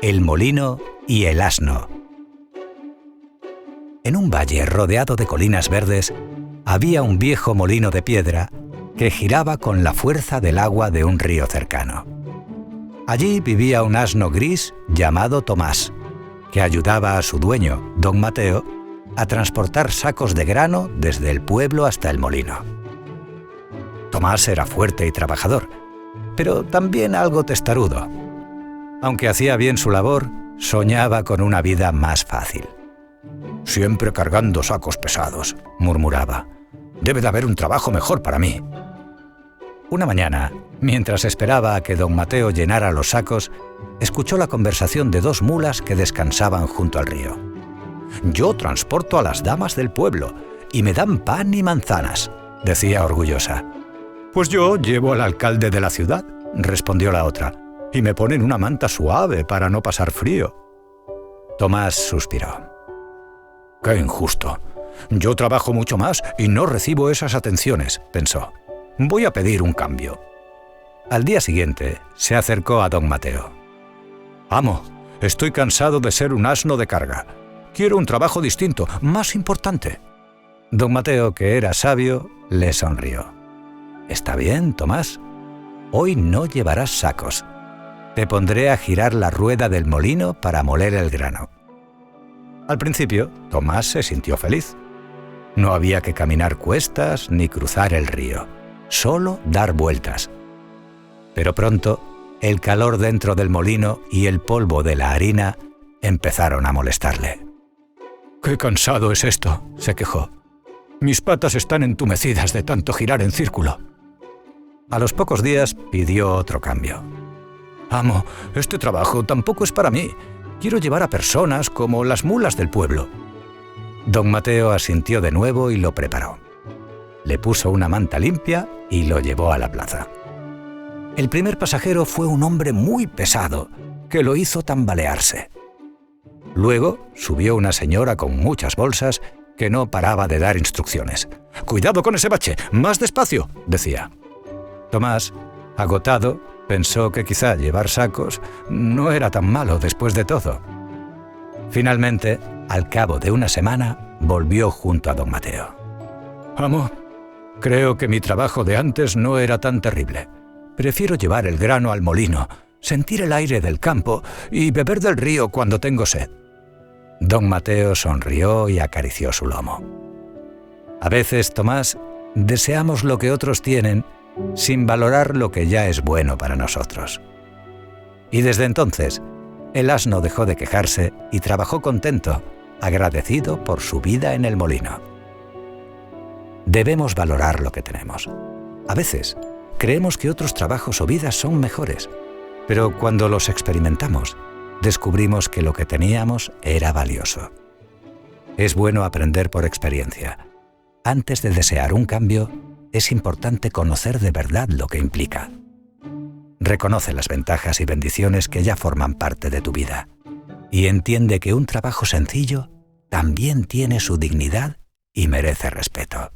El molino y el asno. En un valle rodeado de colinas verdes, había un viejo molino de piedra que giraba con la fuerza del agua de un río cercano. Allí vivía un asno gris llamado Tomás, que ayudaba a su dueño, don Mateo, a transportar sacos de grano desde el pueblo hasta el molino. Tomás era fuerte y trabajador, pero también algo testarudo. Aunque hacía bien su labor, soñaba con una vida más fácil. «Siempre cargando sacos pesados», murmuraba. «Debe de haber un trabajo mejor para mí». Una mañana, mientras esperaba a que don Mateo llenara los sacos, escuchó la conversación de dos mulas que descansaban junto al río. «Yo transporto a las damas del pueblo y me dan pan y manzanas», decía orgullosa. «Pues yo llevo al alcalde de la ciudad», respondió la otra, «y me ponen una manta suave para no pasar frío». Tomás suspiró. «Qué injusto. Yo trabajo mucho más y no recibo esas atenciones», pensó. «Voy a pedir un cambio». Al día siguiente se acercó a don Mateo. «Amo, estoy cansado de ser un asno de carga. Quiero un trabajo distinto, más importante». Don Mateo, que era sabio, le sonrió. «Está bien, Tomás. Hoy no llevarás sacos. Te pondré a girar la rueda del molino para moler el grano». Al principio, Tomás se sintió feliz. No había que caminar cuestas ni cruzar el río, solo dar vueltas. Pero pronto, el calor dentro del molino y el polvo de la harina empezaron a molestarle. «¡Qué cansado es esto!», se quejó. «Mis patas están entumecidas de tanto girar en círculo». A los pocos días pidió otro cambio. «Amo, este trabajo tampoco es para mí. Quiero llevar a personas como las mulas del pueblo». Don Mateo asintió de nuevo y lo preparó. Le puso una manta limpia y lo llevó a la plaza. El primer pasajero fue un hombre muy pesado, que lo hizo tambalearse. Luego subió una señora con muchas bolsas que no paraba de dar instrucciones. «¡Cuidado con ese bache! ¡Más despacio!», decía. Tomás, agotado, pensó que quizá llevar sacos no era tan malo después de todo. Finalmente, al cabo de una semana, volvió junto a don Mateo. «Amo, creo que mi trabajo de antes no era tan terrible. Prefiero llevar el grano al molino, sentir el aire del campo y beber del río cuando tengo sed». Don Mateo sonrió y acarició su lomo. A veces, Tomás, deseamos lo que otros tienen sin valorar lo que ya es bueno para nosotros. Y desde entonces, el asno dejó de quejarse y trabajó contento, agradecido por su vida en el molino. Debemos valorar lo que tenemos. A veces, creemos que otros trabajos o vidas son mejores, pero cuando los experimentamos, descubrimos que lo que teníamos era valioso. Es bueno aprender por experiencia. Antes de desear un cambio, es importante conocer de verdad lo que implica. Reconoce las ventajas y bendiciones que ya forman parte de tu vida y entiende que un trabajo sencillo también tiene su dignidad y merece respeto.